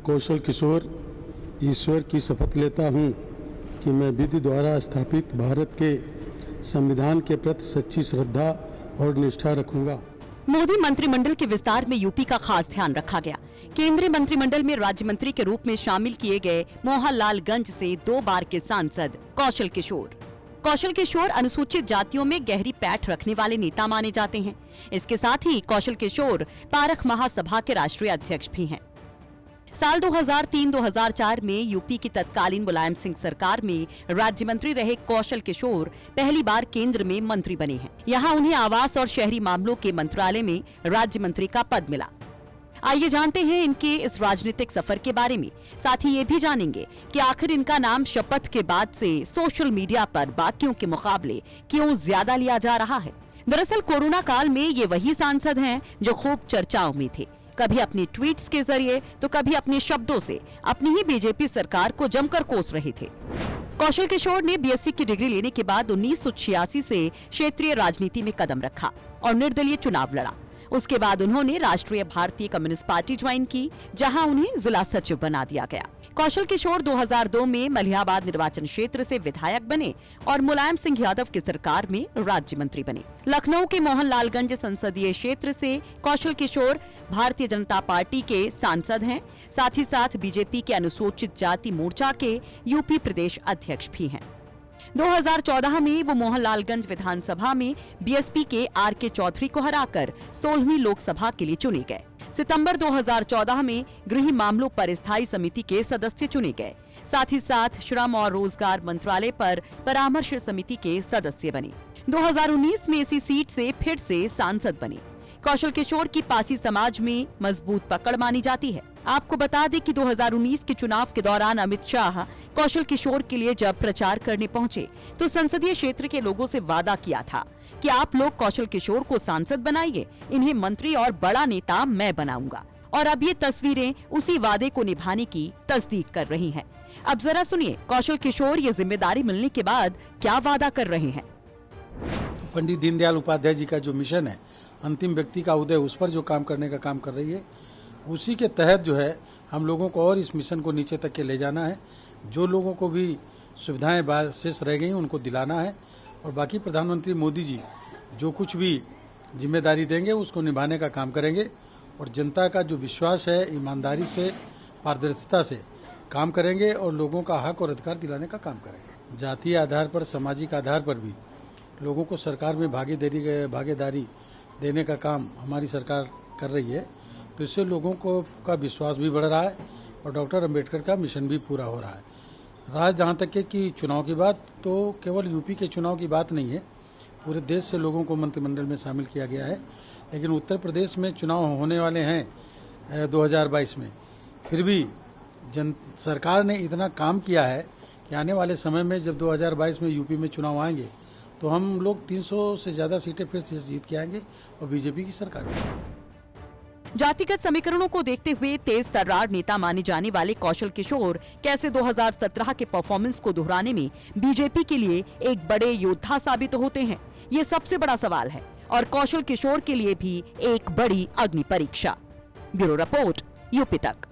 मैं कौशल किशोर ईश्वर की शपथ लेता हूं कि मैं विधि द्वारा स्थापित भारत के संविधान के प्रति सच्ची श्रद्धा और निष्ठा रखूंगा। मोदी मंत्रिमंडल के विस्तार में यूपी का खास ध्यान रखा गया। केंद्रीय मंत्रिमंडल में राज्य मंत्री के रूप में शामिल किए गए मोहनलालगंज से 2 बार के सांसद कौशल किशोर अनुसूचित जातियों में गहरी पैठ रखने वाले नेता माने जाते हैं। इसके साथ ही कौशल किशोर पारख महासभा के राष्ट्रीय अध्यक्ष भी हैं। साल 2003-2004 में यूपी की तत्कालीन मुलायम सिंह सरकार में राज्य मंत्री रहे कौशल किशोर पहली बार केंद्र में मंत्री बने हैं। यहाँ उन्हें आवास और शहरी मामलों के मंत्रालय में राज्य मंत्री का पद मिला। आइए जानते हैं इनके इस राजनीतिक सफर के बारे में। साथ ही ये भी जानेंगे कि आखिर इनका नाम शपथ के बाद से सोशल मीडिया पर बाकियों के मुकाबले क्यों ज्यादा लिया जा रहा है। दरअसल कोरोना काल में ये वही सांसद हैं जो खूब चर्चाओं में थे, कभी अपने ट्वीट्स के जरिए तो कभी अपने शब्दों से अपनी ही बीजेपी सरकार को जमकर कोस रहे थे। कौशल किशोर ने बीएससी की डिग्री लेने के बाद 1986 से क्षेत्रीय राजनीति में कदम रखा और निर्दलीय चुनाव लड़ा। उसके बाद उन्होंने राष्ट्रीय भारतीय कम्युनिस्ट पार्टी ज्वाइन की, जहां उन्हें जिला सचिव बना दिया गया। कौशल किशोर 2002 में मलिहाबाद निर्वाचन क्षेत्र से विधायक बने और मुलायम सिंह यादव की सरकार में राज्य मंत्री बने। लखनऊ के मोहनलालगंज संसदीय क्षेत्र से कौशल किशोर भारतीय जनता पार्टी के सांसद हैं। साथ ही साथ बीजेपी के अनुसूचित जाति मोर्चा के यूपी प्रदेश अध्यक्ष भी हैं। 2014 में वो मोहनलालगंज विधानसभा में बीएसपी के आर.के. चौधरी को हराकर 16वीं लोकसभा के लिए चुने गए। सितंबर 2014 में गृह मामलों पर स्थायी समिति के सदस्य चुने गए। साथ ही साथ श्रम और रोजगार मंत्रालय पर परामर्श समिति के सदस्य बने। 2019 में इसी सीट से फिर से सांसद बने। कौशल किशोर की पासी समाज में मजबूत पकड़ मानी जाती है। आपको बता दें कि 2019 के चुनाव के दौरान अमित शाह कौशल किशोर के लिए जब प्रचार करने पहुंचे तो संसदीय क्षेत्र के लोगों से वादा किया था कि आप लोग कौशल किशोर को सांसद बनाइए, इन्हें मंत्री और बड़ा नेता मैं बनाऊंगा। और अब ये तस्वीरें उसी वादे को निभाने की तस्दीक कर रही हैं। अब जरा सुनिए कौशल किशोर ये जिम्मेदारी मिलने के बाद क्या वादा कर रहे हैं। पंडित दीनदयाल उपाध्याय जी का जो मिशन है, अंतिम व्यक्ति का उदय, उस पर जो काम करने का काम कर रही है, उसी के तहत जो है हम लोगों को और इस मिशन को नीचे तक के ले जाना है। जो लोगों को भी सुविधाएं शेष रह गई उनको दिलाना है और बाकी प्रधानमंत्री मोदी जी जो कुछ भी जिम्मेदारी देंगे उसको निभाने का काम करेंगे और जनता का जो विश्वास है ईमानदारी से, पारदर्शिता से काम करेंगे और लोगों का हक और अधिकार दिलाने का काम करेंगे। जातीय आधार पर, सामाजिक आधार पर भी लोगों को सरकार में भागीदारी देने का काम हमारी सरकार कर रही है, तो इससे लोगों को का विश्वास भी बढ़ रहा है और डॉक्टर अंबेडकर का मिशन भी पूरा हो रहा है। राज जहाँ तक है कि चुनाव की बात, तो केवल यूपी के चुनाव की बात नहीं है, पूरे देश से लोगों को मंत्रिमंडल में शामिल किया गया है। लेकिन उत्तर प्रदेश में चुनाव होने वाले हैं 2022 में, फिर भी सरकार ने इतना काम किया है कि आने वाले समय में जब 2022 में यूपी में चुनाव आएंगे तो हम लोग 300 से ज्यादा सीटें फिर से जीत के आएंगे और बीजेपी की सरकार बनेगी। जातिगत समीकरणों को देखते हुए तेज तर्रार नेता माने जाने वाले कौशल किशोर कैसे 2017 के परफॉर्मेंस को दोहराने में बीजेपी के लिए एक बड़े योद्धा साबित होते हैं, ये सबसे बड़ा सवाल है और कौशल किशोर के लिए भी एक बड़ी अग्नि परीक्षा। ब्यूरो रिपोर्ट, यूपी तक।